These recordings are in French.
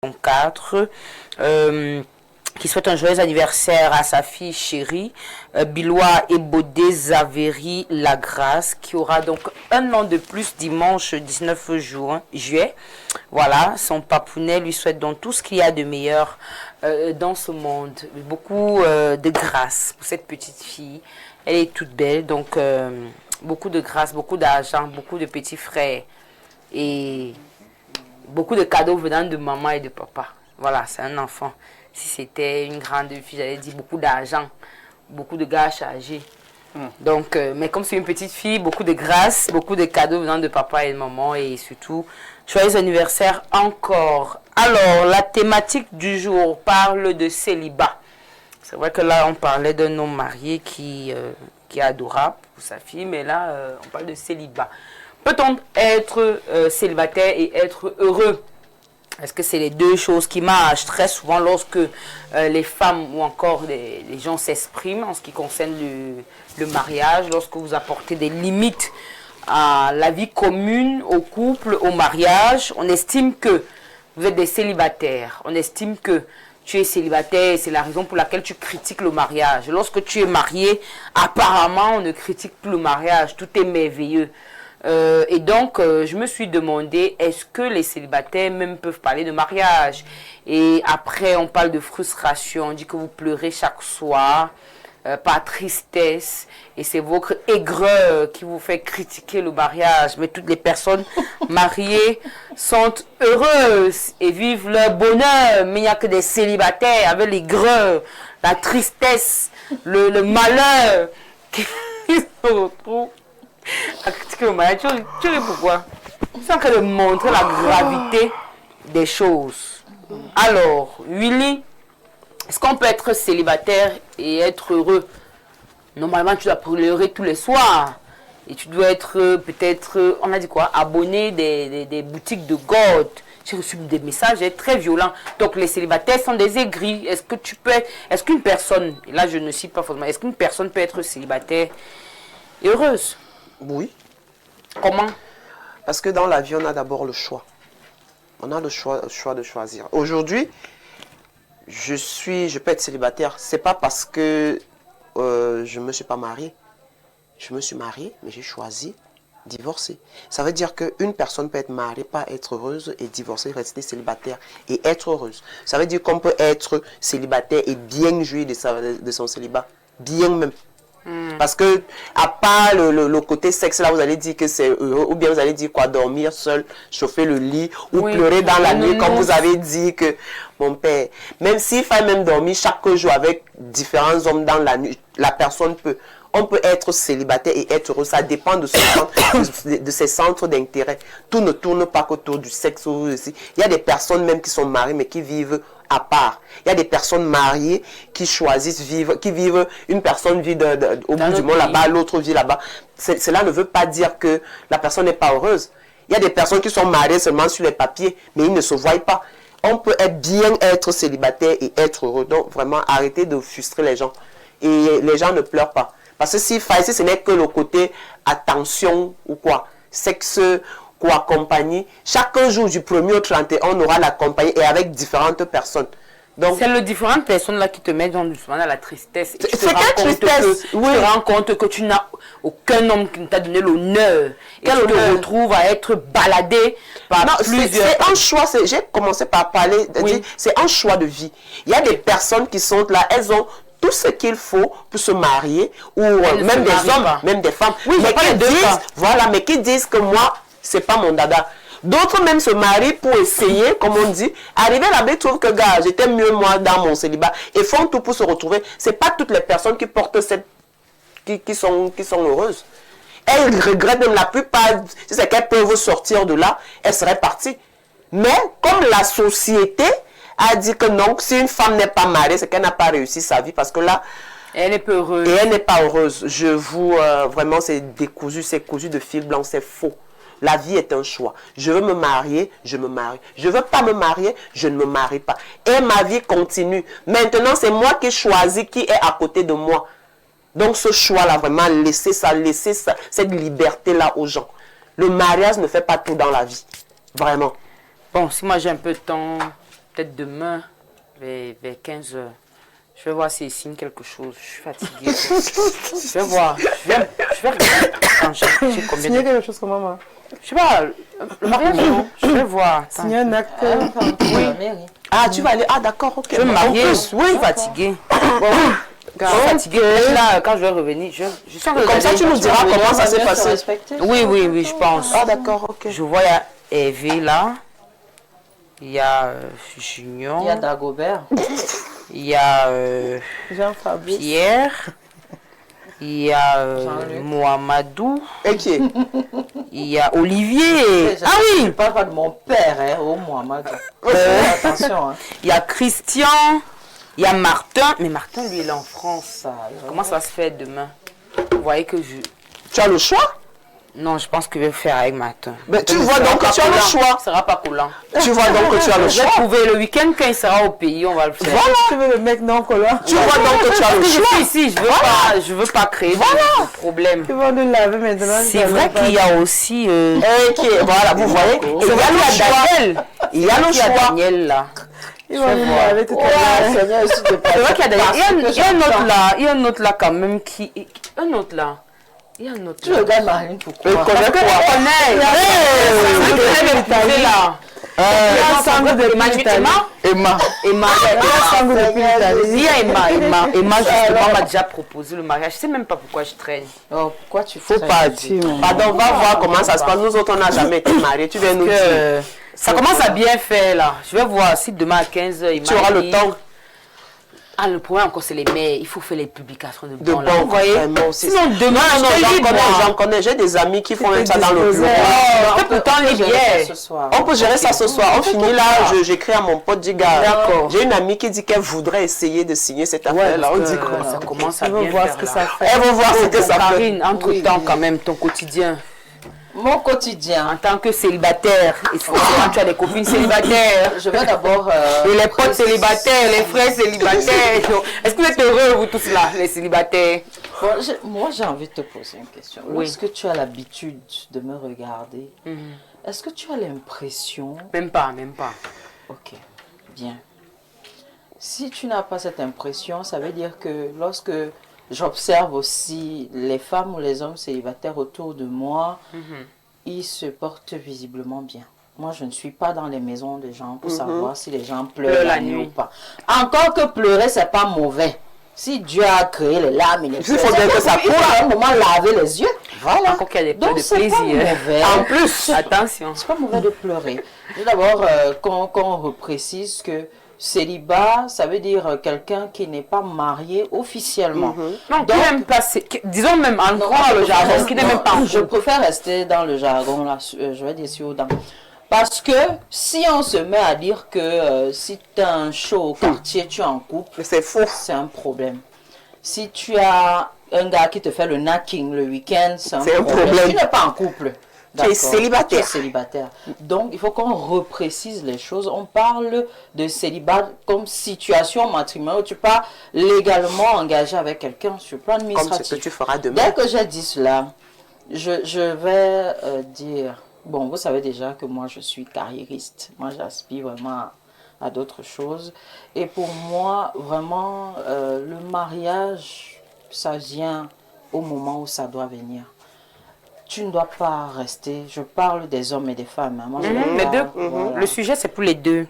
4, qui souhaite un joyeux anniversaire à sa fille chérie, Bilois Ebodé Zaveri Lagrasse, qui aura donc un an de plus dimanche 19 juillet. Voilà, son papounet lui souhaite donc tout ce qu'il y a de meilleur dans ce monde. Beaucoup de grâce pour cette petite fille. Elle est toute belle, donc beaucoup de grâce, beaucoup d'argent, beaucoup de petits frères et beaucoup de cadeaux venant de maman et de papa. Voilà, c'est un enfant. Si c'était une grande fille, j'allais dire beaucoup d'argent, beaucoup de gars chargés. Donc, mais comme c'est une petite fille, beaucoup de grâce, beaucoup de cadeaux venant de papa et de maman et surtout, joyeux anniversaire encore. Alors, la thématique du jour parle de célibat. C'est vrai que là, on parlait d'un homme marié qui est adorable pour sa fille, mais là, on parle de célibat. Peut-on être célibataire et être heureux? Est-ce que c'est les deux choses qui marchent? Très souvent, lorsque les femmes ou encore les gens s'expriment en ce qui concerne le mariage, lorsque vous apportez des limites à la vie commune, au couple, au mariage, on estime que vous êtes des célibataires. On estime que tu es célibataire et c'est la raison pour laquelle tu critiques le mariage. Lorsque tu es marié, apparemment, on ne critique plus le mariage. Tout est merveilleux. Et donc, je me suis demandé, est-ce que les célibataires même peuvent parler de mariage? Et après, on parle de frustration, on dit que vous pleurez chaque soir, par tristesse, et c'est votre aigreur qui vous fait critiquer le mariage. Mais toutes les personnes mariées sont heureuses et vivent leur bonheur, mais il n'y a que des célibataires avec l'aigreur, la tristesse, le malheur qui se retrouvent à critiquer le mariage. Tu ris pourquoi? C'est en train de montrer la gravité des choses. Alors, Willy, est-ce qu'on peut être célibataire et être heureux? Normalement, tu dois pleurer tous les soirs. Et tu dois être peut-être, on a dit quoi, abonné des boutiques de God. J'ai reçu des messages très violents. Donc, les célibataires sont des aigris. Est-ce que tu peux, est-ce qu'une personne, et là je ne cite pas forcément, est-ce qu'une personne peut être célibataire et heureuse? Oui. Comment? Parce que dans la vie, on a d'abord le choix. On a le choix de choisir. Aujourd'hui, je peux être célibataire. C'est pas parce que je ne me suis pas mariée. Je me suis mariée, mais j'ai choisi divorcer. Ça veut dire qu'une personne peut être mariée, pas être heureuse, et divorcer, rester célibataire et être heureuse. Ça veut dire qu'on peut être célibataire et bien jouir de son célibat. Bien même. Parce que, à part le côté sexe, là, vous allez dire que c'est heureux, ou bien vous allez dire quoi, dormir seul, chauffer le lit, ou oui, pleurer dans la nuit, comme vous avez dit que mon père, même s'il fallait même dormir chaque jour avec différents hommes dans la nuit, la personne peut. On peut être célibataire et être heureux, ça dépend de ses centres d'intérêt. Tout ne tourne pas qu'autour du sexe. Il y a des personnes même qui sont mariées, mais qui vivent à part. Il y a des personnes mariées qui choisissent vivre, une personne vit au bout du monde là-bas, l'autre vit là-bas. Cela ne veut pas dire que la personne n'est pas heureuse. Il y a des personnes qui sont mariées seulement sur les papiers, mais ils ne se voient pas. On peut bien être célibataire et être heureux. Donc vraiment, arrêtez de frustrer les gens. Et les gens ne pleurent pas. Parce que si ce n'est que le côté attention ou quoi, sexe, quoi, compagnie, chaque jour du 1er au 31, on aura la compagnie et avec différentes personnes. C'est les différentes personnes là qui te mettent doucement dans la tristesse. C'est quelle tristesse? Tu te rends compte que tu n'as aucun homme qui ne t'a donné l'honneur. Et tu te retrouves à être baladé par plusieurs... C'est un choix, j'ai commencé par parler, c'est un choix de vie. Il y a des personnes qui sont là, elles ont tout ce qu'il faut pour se marier, ou même des hommes, même des femmes, oui, mais qui disent, voilà, mais qui disent que moi, c'est pas mon dada. D'autres même se marient pour essayer, comme on dit, arriver là-bas, ils trouvent que, gars, j'étais mieux moi dans mon célibat, et font tout pour se retrouver. C'est pas toutes les personnes qui portent qui sont heureuses. Elles regrettent même la plupart, si c'est qu'elles peuvent sortir de là, elles seraient parties. Mais, comme la société a dit que non, si une femme n'est pas mariée, c'est qu'elle n'a pas réussi sa vie, parce que là, elle n'est pas heureuse. Et elle n'est pas heureuse. Je vous, vraiment, c'est décousu, c'est cousu de fil blanc, c'est faux. La vie est un choix. Je veux me marier, je me marie. Je ne veux pas me marier, je ne me marie pas. Et ma vie continue. Maintenant, c'est moi qui choisis qui est à côté de moi. Donc, ce choix-là, vraiment, laissez cette liberté-là aux gens. Le mariage ne fait pas tout dans la vie. Vraiment. Bon, si moi j'ai un peu de temps, peut-être demain, vers 15 heures. Je vais voir s'il signe quelque chose. Je suis fatiguée. Je vais voir. Je vais regarder. Attends, j'ai combien Signer quelque chose comme maman. Je sais pas, le mariage, non. Je vais voir. Attends. Signer un acte. Oui. Ah, tu vas aller. Ah, d'accord, ok. Je vais me marier. En Je plus, oui. suis fatiguée. Je suis fatiguée. Là, quand je vais revenir, je suis en train de Comme ça, tu nous diras comment ça s'est passé. Oui, je pense. Ah, d'accord, ok. Je vois, il y a Hervé là. Il y a Junior. Il y a Dagobert. Il y a Jean-Fabrice. Pierre. Il y a Jean-Luc. Mohamedou. Et qui est Il y a Olivier. Ah Je oui. parle pas de mon père, hein, au Mohamed. Attention. Hein. Il y a Christian. Il y a Martin. Mais Martin, lui, il est en France. Comment ça va se faire demain? Vous voyez que je... Tu as le choix? Non, je pense que je vais faire avec Martin. Mais tu vois donc que tu as le choix. Ça sera pas collant. Tu vois donc que tu as le Je vais choix. trouver le week-end quand il sera au pays, on va le faire. Voilà. Tu veux le mec non collant. Tu vois donc que tu as le Je choix. suis ici, je veux pas créer de problème. Tu vas le laver maintenant. C'est vrai qu'il y a aussi... Ok, voilà, vous voyez. Et il y a le choix. Daniel. Il y a le Il y a choix. Daniel là. Il va le laver tout à l'heure. Seigneur, s'il te plaît. C'est vrai qu'il y a Daniel. Il y a un autre j'entends. là. Il y a un autre là quand même qui... Un autre là. Il y a un autre Tu là. regardes Marine, pourquoi? Parce que on connaît. Là. Il y a un sang depuis l'Italie. Emma. Emma. Il y a un sang depuis l'Italie. Il y a Emma justement m'a déjà proposé le mariage. Je sais même pas pourquoi je traîne. Oh, pourquoi tu Faut partir, maman. Pardon, va voir comment ça se passe. Nous autres, on n'a jamais été mariés. Tu viens nous dire. Ça commence à bien faire là. Je vais voir si demain à 15h il Tu auras le temps. Ah, le problème encore, c'est les mails. Il faut faire les publications de De bons, là. bon, Vous voyez? vraiment aussi. Sinon, demain, Non, je te dis, j'en connais. J'ai des amis qui font même ça dans le bureau. Je peux pourtant les billets. ce soir. On peut gérer ça ce soir. On finit là, j'écris à mon pote, dis gars, D'accord. j'ai une amie qui dit qu'elle voudrait essayer de signer cette affaire-là. On dit quoi? Ça commence à Il va bien voir faire, ce que là. ça fait. Elle va voir ce que ça fait. Karine, entre-temps, quand même, ton quotidien, Mon quotidien. en tant que célibataire, il faut que tu as des copines célibataires, Je vais d'abord. et les potes célibataires, les frères célibataires. Est-ce que vous êtes heureux, vous tous là, les célibataires? Bon, moi, j'ai envie de te poser une question. Oui. Lorsque tu as l'habitude de me regarder, est-ce que tu as l'impression. Même pas, même pas. Ok, bien. Si tu n'as pas cette impression, ça veut dire que lorsque j'observe aussi les femmes ou les hommes célibataires autour de moi, ils se portent visiblement bien. Moi, je ne suis pas dans les maisons des gens pour savoir si les gens pleurent la nuit ou pas. Encore que pleurer, c'est pas mauvais. Si Dieu a créé les larmes et les pleurs, faut bien que ça il faut à un moment laver les yeux. Voilà. Encore qu'il y a des pleurs Donc, de c'est pas plaisir. mauvais. En plus, Attention. C'est pas mauvais de pleurer. D'abord, qu'on reprécise que célibat, ça veut dire quelqu'un qui n'est pas marié officiellement. Non, qui n'aime pas, disons même en droit le jargon, qui n'est même pas en Je couple. préfère rester dans le jargon, là, je vais dire sur dans. Parce que si on se met à dire que si tu as un show au quartier, tu es en couple, c'est faux. c'est un problème. Si tu as un gars qui te fait le knacking le week-end, c'est un problème. Tu n'es pas en couple. Tu es célibataire. Tu es célibataire. Donc, il faut qu'on reprécise les choses. On parle de célibat comme situation matrimoniale où tu pas légalement engagé avec quelqu'un sur le plan Comme administratif. ce que tu feras demain. Dès que j'ai dit cela, je vais dire... Bon, vous savez déjà que moi, je suis carriériste. Moi, j'aspire vraiment à d'autres choses. Et pour moi, vraiment, le mariage, ça vient au moment où ça doit venir. Tu ne dois pas rester... Je parle des hommes et des femmes. Hein. Moi, je vais Les pas- deux. voilà. Le sujet, c'est pour les deux.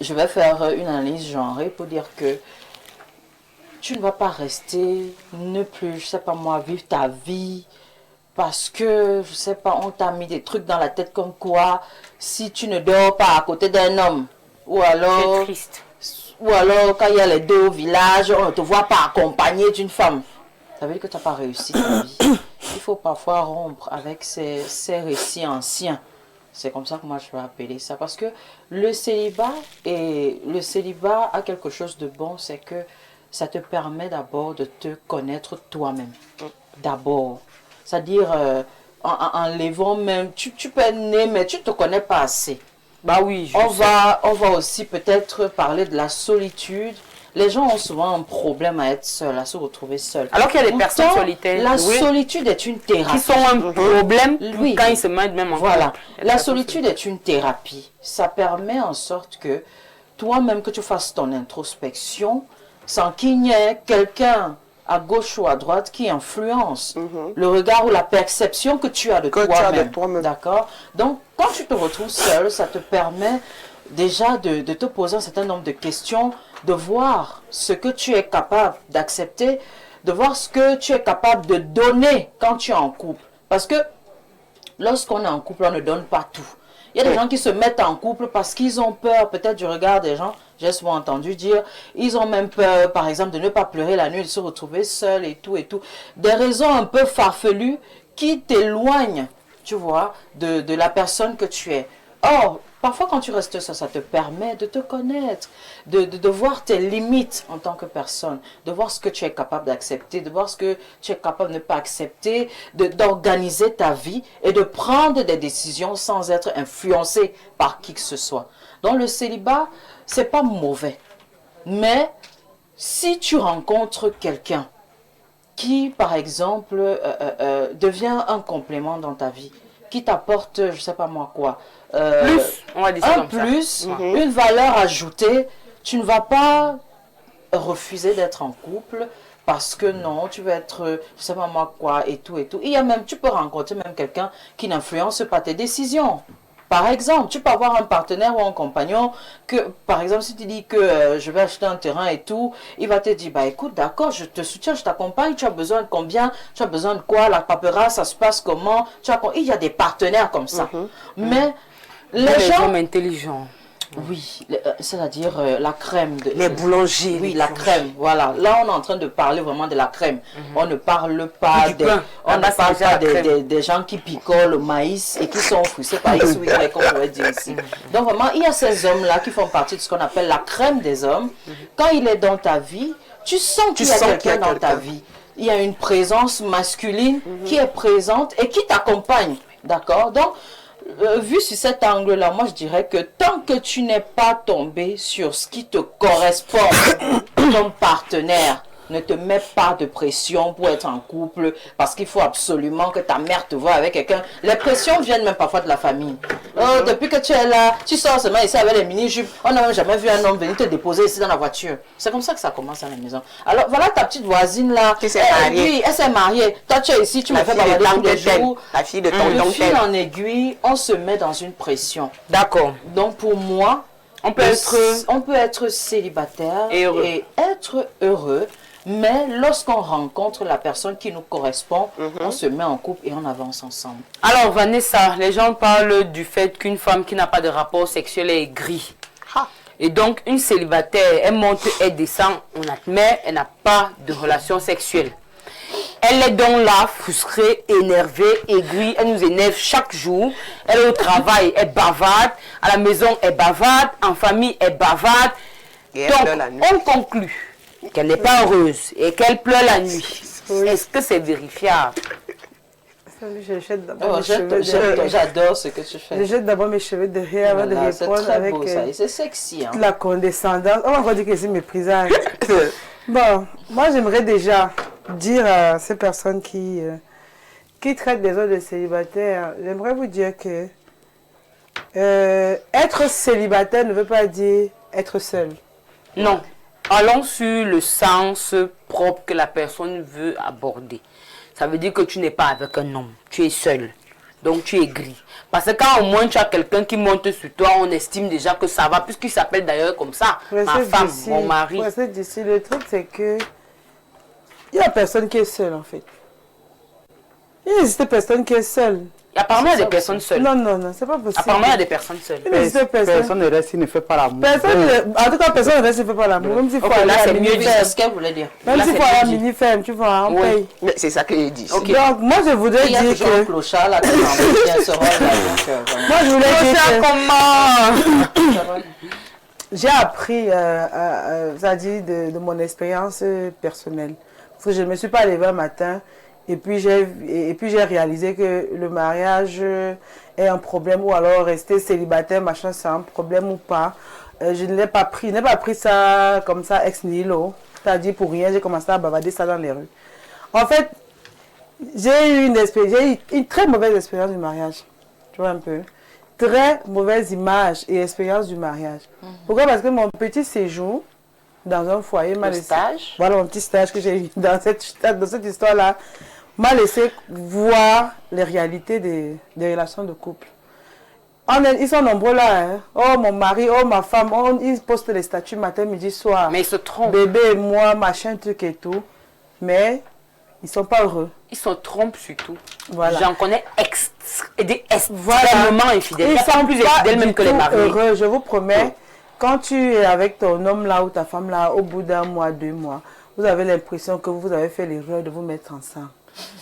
Je vais faire une analyse genrée pour dire que tu ne vas pas rester, ne plus, je sais pas moi, vivre ta vie parce que, je sais pas, on t'a mis des trucs dans la tête comme quoi, si tu ne dors pas à côté d'un homme, ou C'est alors, triste. quand il y a les deux au village, on ne te voit pas accompagné d'une femme. Ça veut dire que tu n'as pas réussi ta vie. Il faut parfois rompre avec ces récits anciens. C'est comme ça que moi je vais appeler ça. Parce que le célibat a quelque chose de bon, c'est que ça te permet d'abord de te connaître toi-même. D'abord. C'est-à-dire, en levant même, tu peux être né, mais tu ne te connais pas assez. Bah oui, je On sais. va aussi peut-être parler de la solitude. Les gens ont souvent un problème à être seuls, à se retrouver seuls. Alors qu'il y a des personnes Pourtant, solitaires, La oui, solitude est une thérapie. qui sont un problème Oui. quand ils se mettent même en Voilà. couple. La solitude est une thérapie. Ça permet en sorte que toi-même que tu fasses ton introspection sans qu'il n'y ait quelqu'un à gauche ou à droite qui influence le regard ou la perception que tu as de toi-même. D'accord? Donc, quand tu te retrouves seul, ça te permet déjà de te poser un certain nombre de questions, de voir ce que tu es capable d'accepter, de voir ce que tu es capable de donner quand tu es en couple. Parce que lorsqu'on est en couple, on ne donne pas tout. Il y a des gens qui se mettent en couple parce qu'ils ont peur peut-être du regard des gens. J'ai souvent entendu dire, ils ont même peur, par exemple, de ne pas pleurer la nuit, de se retrouver seuls et tout et tout. Des raisons un peu farfelues qui t'éloignent, tu vois, de la personne que tu es. Or, parfois quand tu restes seul, ça te permet de te connaître, de voir tes limites en tant que personne, de voir ce que tu es capable d'accepter, de voir ce que tu es capable de ne pas accepter, d'organiser ta vie et de prendre des décisions sans être influencé par qui que ce soit. Donc le célibat, c'est pas mauvais. Mais si tu rencontres quelqu'un qui, par exemple, devient un complément dans ta vie, qui t'apporte, je sais pas moi quoi, plus, on va dire ça comme plus, une valeur ajoutée, tu ne vas pas refuser d'être en couple parce que non, tu veux être, je sais pas moi quoi, et tout et tout. Il y a même, tu peux rencontrer même quelqu'un qui n'influence pas tes décisions. Par exemple, tu peux avoir un partenaire ou un compagnon que, par exemple, si tu dis que je vais acheter un terrain et tout, il va te dire, bah écoute, d'accord, je te soutiens, je t'accompagne, tu as besoin de combien, tu as besoin de quoi, la paperasse, ça se passe comment, il y a des partenaires comme ça. Mais les gens... hommes intelligents. Oui, c'est-à-dire la crème. Les boulangers. Oui, la crème, voilà. Là, on est en train de parler vraiment de la crème. On ne parle pas, des gens qui picolent le maïs et qui sont frustrés par X ou Y, comme on pourrait dire ici. Donc vraiment, il y a ces hommes-là qui font partie de ce qu'on appelle la crème des hommes. Quand il est dans ta vie, tu sens qu'il y a quelqu'un dans ta vie. Il y a une présence masculine qui est présente et qui t'accompagne. D'accord? Donc, vu sur cet angle-là, moi je dirais que tant que tu n'es pas tombé sur ce qui te correspond comme partenaire, ne te mets pas de pression pour être en couple parce qu'il faut absolument que ta mère te voie avec quelqu'un. Les pressions viennent même parfois de la famille. Oh, depuis que tu es là, tu sors seulement ici avec les mini-jupes. On n'a même jamais vu un homme venir te déposer ici dans la voiture. C'est comme ça que ça commence à la maison. Alors voilà ta petite voisine là. Qui s'est mariée. Oui, elle s'est mariée. Toi tu es ici, tu me fais bavarder tous les jours. La fille de ton De fil en aiguille, on se met dans une pression. D'accord. Donc pour moi, on peut être célibataire et être heureux. Mais lorsqu'on rencontre la personne qui nous correspond, on se met en couple et on avance ensemble. Alors Vanessa, les gens parlent du fait qu'une femme qui n'a pas de rapport sexuel est aigrie. Et donc une célibataire, elle monte, elle descend, on admet, elle n'a pas de relation sexuelle. Elle est donc là, frustrée, énervée, aigrie, elle nous énerve chaque jour. Elle est au travail, elle bavarde, à la maison, elle bavarde, en famille, elle bavarde. Donc on conclut qu'elle n'est pas heureuse et qu'elle pleure la nuit. Est-ce que c'est vérifiable? J'adore ce que tu fais. Je jette d'abord mes cheveux derrière avant de répondre avec c'est sexy. Hein? La condescendance. On va encore dire que c'est méprisable. Bon, moi j'aimerais déjà dire à ces personnes qui traitent des autres de célibataires, j'aimerais vous dire que être célibataire ne veut pas dire être seul. Non. Allons sur le sens propre que la personne veut aborder. Ça veut dire que tu n'es pas avec un homme, tu es seul. Donc tu es gris. Parce que quand au moins tu as quelqu'un qui monte sur toi, on estime déjà que ça va, puisqu'il s'appelle d'ailleurs comme ça, ma femme, mon mari. Le truc c'est que il n'y a personne qui est seule en fait. Il n'existe personne qui est seule. Apparemment, il y a des personnes seules. Non, c'est pas possible. Apparemment, il y a des personnes seules. Personne ne reste s'il ne fait pas l'amour. En tout cas, personne ne reste s'il ne fait pas l'amour. Même s'il faut aller à mini-ferme. C'est ce qu'elle voulait dire. Même s'il faut aller à mini-ferme, tu vois, on paye. Mais c'est ça qu'il dit. Okay. Donc, moi, je voudrais dire que... Il y a toujours un clochard là, qui bien ce rôle-là. Moi, je voulais dire que... comment j'ai appris, c'est-à-dire de mon expérience personnelle. Parce que je ne me suis pas levée un matin... Et puis j'ai réalisé que le mariage est un problème, ou alors rester célibataire, machin, c'est un problème ou pas. Je ne l'ai pas pris, ça comme ça ex nihilo. C'est-à-dire pour rien, j'ai commencé à bavarder ça dans les rues. En fait, j'ai eu une très mauvaise expérience du mariage. Tu vois un peu. très mauvaise image et expérience du mariage. Pourquoi? Parce que mon petit séjour dans un foyer m'a laissé... Stage. Voilà mon petit stage que j'ai eu dans cette histoire-là m'a laissé voir les réalités des relations de couple. Ils sont nombreux là. Hein. Oh, mon mari, oh, ma femme. Oh, ils postent les statuts matin, midi, soir. Mais ils se trompent. Bébé et moi, machin, truc et tout. Mais ils ne sont pas heureux. Ils se trompent surtout. Voilà. J'en connais extrêmement infidèles. Ils sont plus infidèles même que les mariés. heureux, je vous promets. Quand tu es avec ton homme là ou ta femme là, au bout d'un mois, 2 mois, vous avez l'impression que vous avez fait l'erreur de vous mettre ensemble.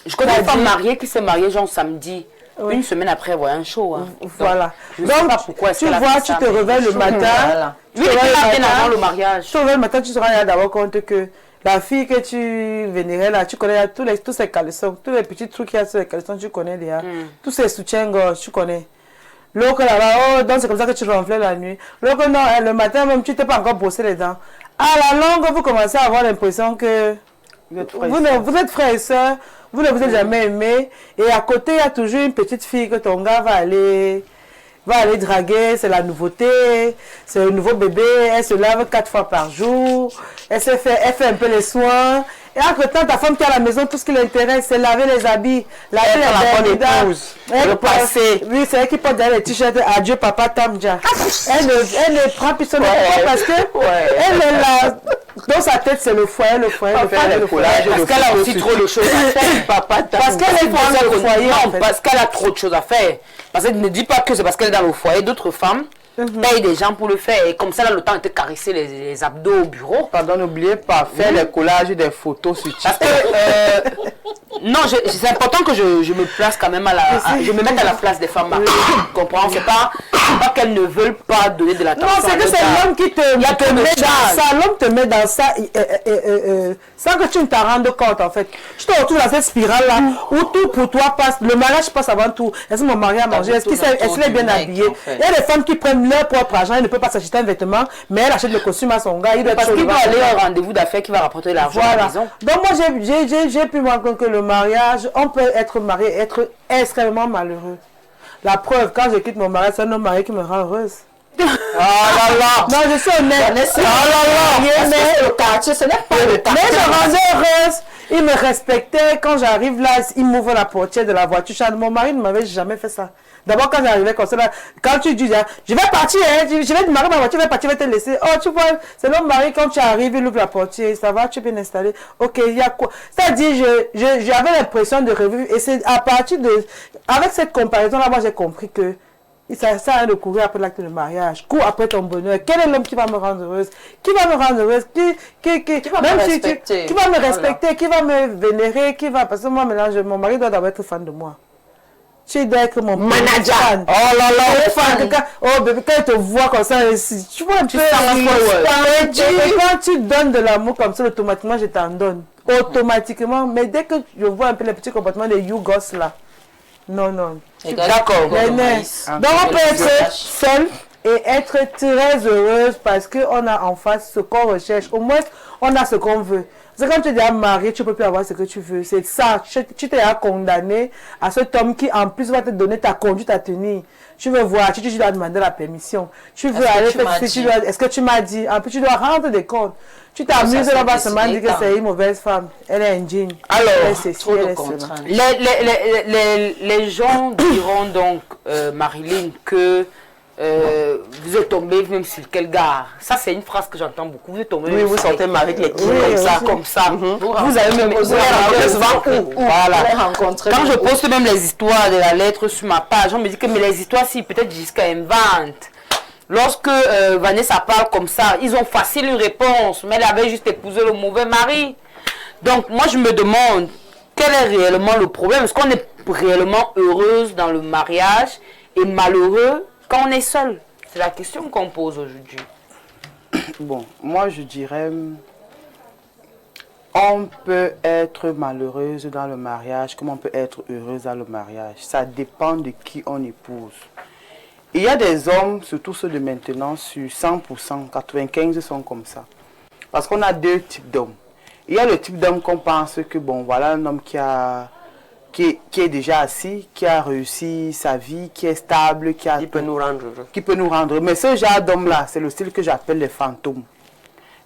Je connais une femme mariée qui s'est mariée genre samedi. Oui. Une semaine après, elle voyait un show. Hein. Voilà. Donc, je sais pas pourquoi tu vois, tu te réveilles le matin. Voilà. Oui, bien avant le mariage. Tu te réveilles le matin, tu te rends d'abord compte que la fille que tu vénérais là, tu connais tous ces caleçons, tous les petits trucs qu'il y a sur les caleçons, tu connais déjà. Tous ces soutiens-gorge, tu connais. L'autre là-bas, oh, donc c'est comme ça que tu ronflais la nuit. L'autre non, le matin même, tu t'es pas encore brossé les dents. À la longue, vous commencez à avoir l'impression que vous êtes frères et sœurs, vous ne vous êtes jamais aimés. Et à côté, il y a toujours une petite fille que ton gars va aller draguer, c'est la nouveauté, c'est le nouveau bébé, elle se lave 4 fois par jour, elle fait un peu les soins. Et entre-temps, ta femme qui est à la maison, tout ce qui l'intéresse, c'est laver les habits, laver les épouse, le passé. Oui, c'est elle qui porte derrière les t-shirts, adieu papa Tamja. Elle ne prend plus son époque parce que elle est là. Dans sa tête, c'est le foyer. Parce qu'elle a aussi trop de choses à faire. Parce qu'elle est dans le foyer. Non, parce qu'elle a trop de choses à faire. Parce qu'elle ne dit pas que c'est parce qu'elle est dans le foyer. D'autres femmes payent des gens pour le faire. Et comme ça, elle a le temps de te caresser les abdos au bureau. Pardon, n'oubliez pas, faire les collages des photos sur TikTok. Parce que, non, c'est important que je me place quand même je me mette à la place des femmes mariées. Tu comprends? C'est pas qu'elles ne veulent pas donner de l'attention. Non, c'est que c'est l'homme qui te met dans ça. L'homme te met dans ça sans que tu ne t'en rendes compte, en fait. Tu te retrouves dans cette spirale-là où tout pour toi passe. Le mariage passe avant tout. Est-ce que mon mari a mangé? Est-ce qu'il est bien habillé? Il y a des femmes qui prennent leur propre argent. Elles ne peuvent pas s'acheter un vêtement, mais elle achète le costume à son gars. Parce qu'il doit aller à un rendez-vous d'affaires qui va rapporter l'argent à la maison. Donc moi, j'ai pu me rendre compte que le mariage, on peut être marié et être extrêmement malheureux. La preuve, quand je quitte mon mari, c'est un homme marié qui me rend heureuse. Oh là là! Non, je suis honnête. Oh là là! Mais le quartier, ce n'est pas le quartier. Mais je rendais heureuse. Il me respectait. Quand j'arrive là, il m'ouvre la portière de la voiture. Mon mari ne m'avait jamais fait ça. D'abord, quand j'arrivais comme ça, là, quand tu dis, je vais partir, hein, je vais démarrer ma voiture, je vais partir, je vais te laisser. Oh, tu vois, c'est l'homme mari, quand tu arrives, il ouvre la portière, ça va, tu es bien installé. Ok, il y a quoi? C'est-à-dire, j'avais l'impression de revivre. Et c'est à partir de. Avec cette comparaison-là, moi, j'ai compris que. Ça sert à rien de courir après l'acte de mariage. Cours après ton bonheur. Quel est l'homme qui va me rendre heureuse? Qui va me rendre heureuse? Qui va me respecter? Qui va me respecter? Qui va me vénérer? Parce que moi, maintenant, mon mari doit d'abord être fan de moi. Tu dois être mon manager. Fan. Oh là là, oh bébé, quand il te voit comme ça, tu vois un peu. Quand tu donnes de l'amour comme ça, automatiquement, je t'en donne. Automatiquement. Mais dès que je vois un peu les petits comportements des you gosses là, non. D'accord. Donc on peut être seul et être très heureuse parce qu'on a en face ce qu'on recherche. Au moins, on a ce qu'on veut. C'est quand tu es déjà marié, tu ne peux plus avoir ce que tu veux. C'est ça. Tu t'es condamné à cet homme qui, en plus, va te donner ta conduite à tenir. Tu veux voir, tu dois demander la permission. Tu veux aller faire ceci, est-ce que tu m'as dit? En plus, tu dois rendre des comptes. Tu t'amuses là-bas, seulement dire que c'est une mauvaise femme. Elle est indigne. Alors, les gens diront donc, Marilyn, que vous êtes tombé même sur quelle gare? Ça, c'est une phrase que j'entends beaucoup. Vous êtes tombé. Oui, vous sortez marié avec les comme ça. Vous avez même posé voilà. Quand je poste même les histoires de la lettre sur ma page, on me dit que mais les histoires, si peut-être jusqu'à invente. Lorsque Vanessa parle comme ça, ils ont facile une réponse, mais elle avait juste épousé le mauvais mari. Donc moi je me demande, quel est réellement le problème? Est-ce qu'on est réellement heureuse dans le mariage et malheureux quand on est seul? C'est la question qu'on pose aujourd'hui. Bon, moi je dirais, on peut être malheureuse dans le mariage comme on peut être heureuse dans le mariage. Ça dépend de qui on épouse. Il y a des hommes, surtout ceux de maintenant, sur 100%, 95% sont comme ça. Parce qu'on a deux types d'hommes. Il y a le type d'homme qu'on pense que, bon, voilà un homme qui a qui est déjà assis, qui a réussi sa vie, qui est stable, qui peut nous rendre heureux. Qui peut nous rendre. Mais ce genre d'homme-là, c'est le style que j'appelle les fantômes.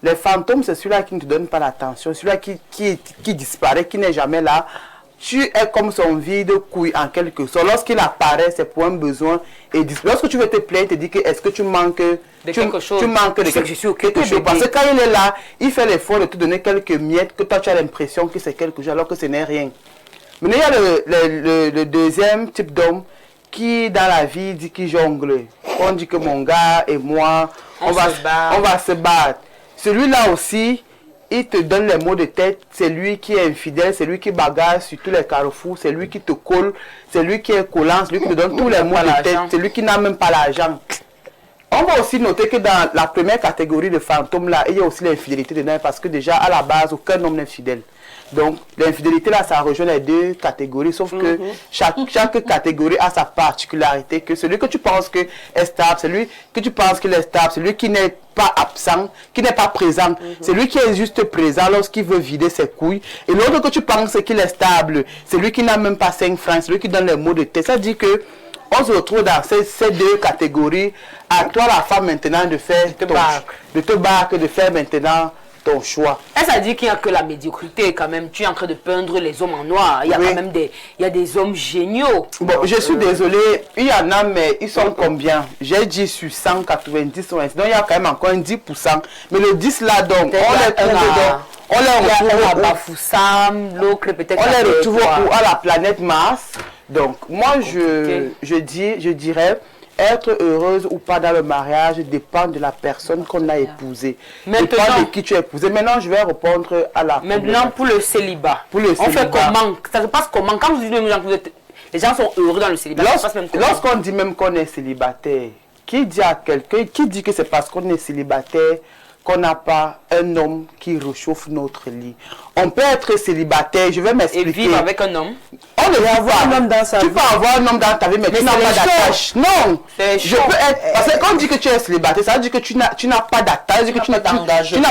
Les fantômes, c'est celui-là qui ne te donne pas l'attention, celui-là qui disparaît, qui n'est jamais là. Tu es comme son vide couille en quelque sorte. Lorsqu'il apparaît, c'est pour un besoin. Et lorsque tu veux te plaindre, il te dit que est-ce que tu manques de quelque chose. Tu manques de quelque chose. Parce que quand il est là, il fait l'effort de te donner quelques miettes que toi tu as l'impression que c'est quelque chose alors que ce n'est rien. Mais il y a le deuxième type d'homme qui dans la vie dit qu'il jongle. On dit que mon gars et moi, on va se battre. Celui-là aussi, il te donne les mots de tête, c'est lui qui est infidèle, c'est lui qui bagarre sur tous les carrefours, c'est lui qui te colle, c'est lui qui est collant, c'est lui qui te donne tous les mots de tête, c'est lui qui n'a même pas l'argent. On va aussi noter que dans la première catégorie de fantômes là, il y a aussi l'infidélité dedans parce que déjà à la base, aucun homme n'est fidèle. Donc l'infidélité là, ça rejoint les deux catégories, sauf que chaque catégorie a sa particularité, que celui que tu penses que est stable, celui que tu penses qu'il est stable, celui qui n'est pas absent, qui n'est pas présent, c'est lui qui est juste présent lorsqu'il veut vider ses couilles, et l'autre que tu penses qu'il est stable, c'est lui qui n'a même pas 5 francs, c'est lui qui donne les mots de tête. Ça dit que on se retrouve dans ces deux catégories. À toi la femme maintenant de faire de faire maintenant ton choix. Et ça dit qu'il n'y a que la médiocrité quand même. Tu es en train de peindre les hommes en noir. Il y a quand même des hommes géniaux. Bon, je suis désolé, il y en a, mais ils sont combien? J'ai dit sur 190, donc il y a quand même encore un 10%. Mais le 10 là, donc, on les trouve dedans. On les retrouve à Bafoussam, l'autre peut-être. On les retrouve à la planète Mars. Donc, moi, je dirais, être heureuse ou pas dans le mariage dépend de la personne qu'on a épousée. Dépend de qui tu as épousé. Maintenant, je vais répondre à la... Maintenant, pour le célibat. On fait comment? Ça se passe comment? Quand vous dites les gens sont heureux dans le célibat, lorsqu'on dit même qu'on est célibataire, qui dit à quelqu'un, qui dit que c'est parce qu'on est célibataire qu'on n'a pas un homme qui réchauffe notre lit? On peut être célibataire, je vais m'expliquer. Et vivre avec un homme? On peut avoir un homme dans sa vie. Tu peux avoir un homme dans ta vie, mais tu n'as pas d'attache. Non, je peux être... Parce que quand on dit que tu es célibataire, ça veut dire que tu n'as pas d'attache, que tu n'as pas d'engagement.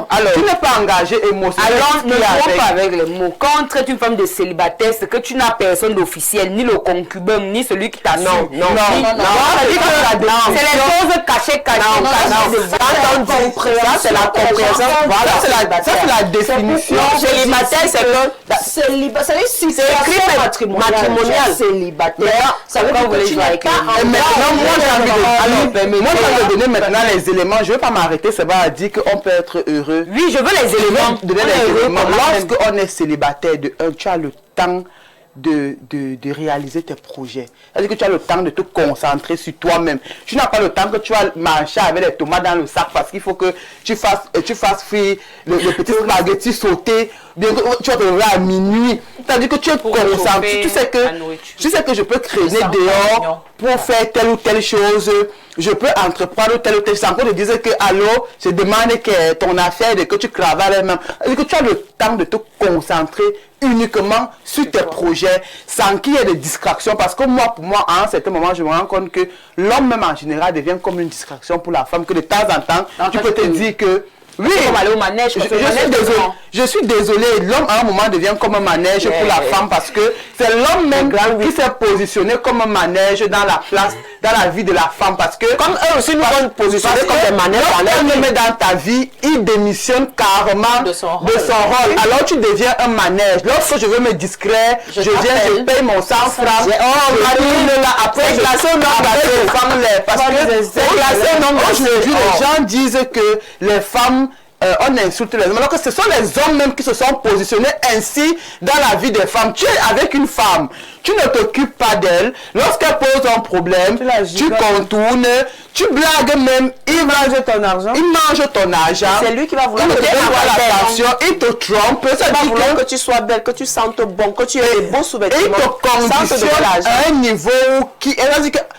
Alors, tu n'es pas engagé émotionnellement. Alors, ne jouons pas avec les mots. Quand on traite une femme de célibataire, c'est que tu n'as personne d'officiel, ni le concubin, ni celui qui t'assure. Non. C'est les choses cachées. Ça, c'est la compréhension. Voilà, ça c'est la définition. Célibataire, c'est c'est situation matrimoniale. Célibataire, ça veut dire que tu n'es pas en moi j'ai envie de donner maintenant les éléments. Je ne vais pas m'arrêter, ça va dire qu'on peut être heureux. Oui, je veux les éléments. Donner les éléments. Lorsqu'on est célibataire, tu as le temps de réaliser tes projets. C'est-à-dire que tu as le temps de te concentrer sur toi-même. Tu n'as pas le temps que tu vas marcher avec les tomates dans le sac parce qu'il faut que tu fasses frire le petit spaghetti sauté. Tu vas te lever à minuit. C'est-à-dire que tu es concentré. Tu sais que je peux créer dehors pour faire telle ou telle chose. Je peux entreprendre telle ou telle chose. Encore de dire que allô, je demande que ton affaire et que tu travailles même. C'est-à-dire que tu as le temps de te concentrer uniquement sur tes projets sans qu'il y ait de distractions. Parce que pour moi, à un certain moment, je me rends compte que l'homme même en général devient comme une distraction pour la femme. Que de temps en temps, tu peux te dire que oui, aller au manège, je suis désolé, l'homme à un moment devient comme un manège pour la femme parce que c'est l'homme même qui s'est positionné comme un manège dans la place, dans la vie de la femme parce que comme eux aussi nous vont positionner comme des manèges, elle le met dans ta vie, il démissionne carrément de son rôle. Alors tu deviens un manège. Lorsque je veux me distraire, je viens, je paye mon 100 francs. Après je classe un homme parce que c'est classé un homme. Aujourd'hui les gens disent que les femmes on insulte les hommes, alors que ce sont les hommes même qui se sont positionnés ainsi dans la vie des femmes. Tu es avec une femme, tu ne t'occupes pas d'elle. Lorsqu'elle pose un problème, tu contournes, tu blagues même. Il mange ton argent. Il mange ton argent. C'est lui qui va vouloir te l'attention. Il te trompe. Il va vouloir que tu sois belle, que tu sentes bon, que tu aies des bons sous-vêtements. Il te conditionne à un niveau qui est...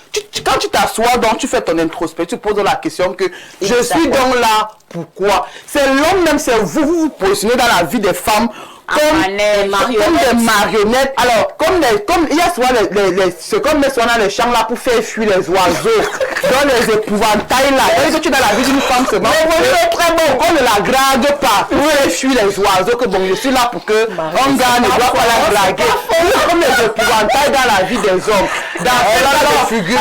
Quand tu t'assois, donc tu fais ton introspection, tu poses la question que je suis donc là, pourquoi? C'est l'homme même, c'est vous vous positionnez dans la vie des femmes comme des marionnettes. Alors, comme il y a souvent c'est comme souvent dans les champs là pour faire fuir les oiseaux, dans les épouvantails là. Et que tu es dans la vie d'une femme seulement. C'est très bon, qu'on ne la drague pas, pour faire fuir les oiseaux, que bon, je suis là pour que on gagne, ne doit pas la draguer. Comme les épouvantails dans la vie des hommes. Dans ce cas de figure,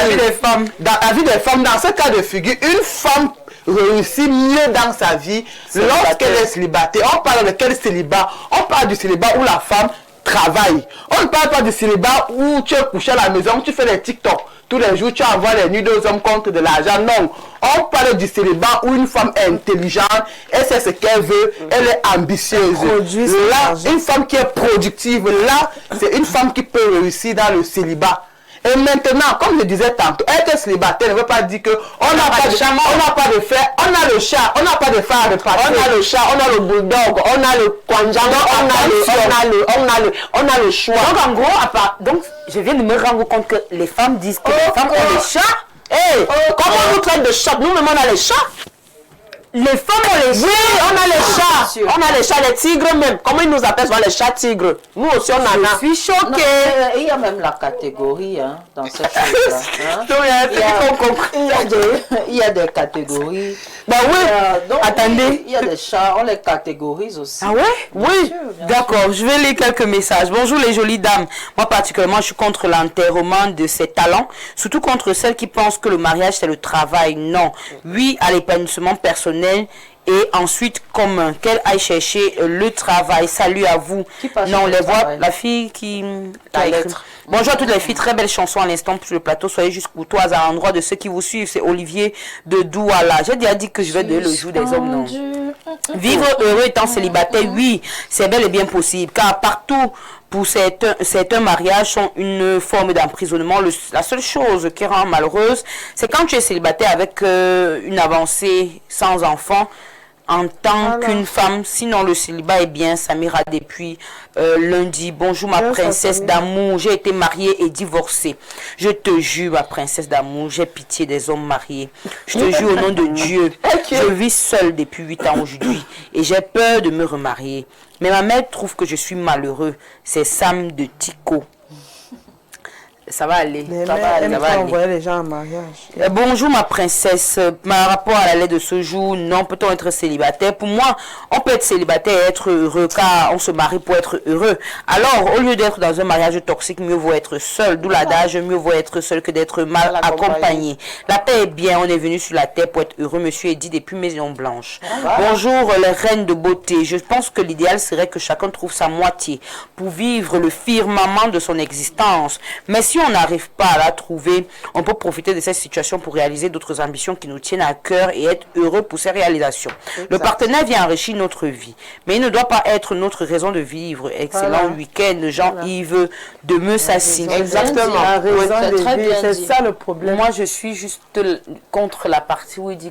dans la vie des femmes, dans ce cas de figure, une femme réussit mieux dans sa vie lorsqu'elle est célibataire. On parle de quel célibat? On parle du célibat où la femme travaille. On ne parle pas du célibat où tu es couché à la maison, où tu fais les TikTok. Tous les jours, tu envoies les nuits aux hommes contre de l'argent. Non. On parle du célibat où une femme est intelligente, elle sait ce qu'elle veut, elle est ambitieuse. Là, une femme qui est productive, là, c'est une femme qui peut réussir dans le célibat. Et maintenant, comme je disais tantôt, être célibataire ne veut pas dire que on n'a pas de chat, on n'a pas de frère, on a le chat, on n'a pas de frère à repartir. On a le chat, on a le bulldog, on a le kwanjang, on a le choix. Donc en gros, donc je viens de me rendre compte que les femmes disent que les femmes ont les chats. Comment on nous traite de chat? Nous-mêmes on a les chats. Les femmes ont les chats. Oui, on a les chats. On a les chats, les tigres même. Comment ils nous appellent souvent les chats tigres? Nous aussi on en a. Je suis choquée. Il y a même la catégorie hein, dans cette chose-là. Il y a des catégories. Bah oui. Donc, attendez. Il y a des chats, on les catégorise aussi. Ah ouais? Oui. D'accord, je vais lire quelques messages. Bonjour les jolies dames. Moi particulièrement, je suis contre l'enterrement de ces talents. Surtout contre celles qui pensent que le mariage c'est le travail. Non. Oui à l'épanouissement personnel. Et ensuite, comme qu'elle aille chercher le travail. Salut à vous. Non, les voix, la fille qui a écrit. Bonjour à toutes les filles, très belle chanson à l'instant sur le plateau. Soyez juste courtoises à l'endroit de ceux qui vous suivent. C'est Olivier de Douala. J'ai déjà dit que je vais donner le jour des hommes, non. Vivre heureux étant célibataire, oui, c'est bel et bien possible. Car partout, pour certains mariages sont une forme d'emprisonnement. La seule chose qui rend malheureuse, c'est quand tu es célibataire avec une avancée sans enfant, en tant qu'une femme. Sinon, le célibat est bien. Samira depuis lundi. Bonjour ma princesse d'amour. J'ai été mariée et divorcée. Je te jure, ma princesse d'amour, j'ai pitié des hommes mariés. Je te jure au nom de Dieu. Je vis seule depuis 8 ans aujourd'hui et j'ai peur de me remarier. Mais ma mère trouve que je suis malheureux. C'est Sam de Tico. Ça va aller. Ça va aller. Envoyer les gens en mariage. Bonjour ma princesse. Par rapport à la lettre de ce jour, non, peut-on être célibataire? Pour moi, on peut être célibataire et être heureux car on se marie pour être heureux. Alors, au lieu d'être dans un mariage toxique, mieux vaut être seul. D'où l'adage, mieux vaut être seul que d'être mal accompagné. La paix est bien, on est venu sur la terre pour être heureux. Monsieur Eddy depuis Maison Blanche. Bonjour les reines de beauté. Je pense que l'idéal serait que chacun trouve sa moitié pour vivre le firmament de son existence. Mais si on n'arrive pas à la trouver, on peut profiter de cette situation pour réaliser d'autres ambitions qui nous tiennent à cœur et être heureux pour ces réalisations. Exact. Le partenaire vient enrichir notre vie, mais il ne doit pas être notre raison de vivre. Excellent week-end, Jean-Yves de Meussassi. Exactement. La raison de vivre, c'est ça le problème. Moi, je suis juste contre la partie où il dit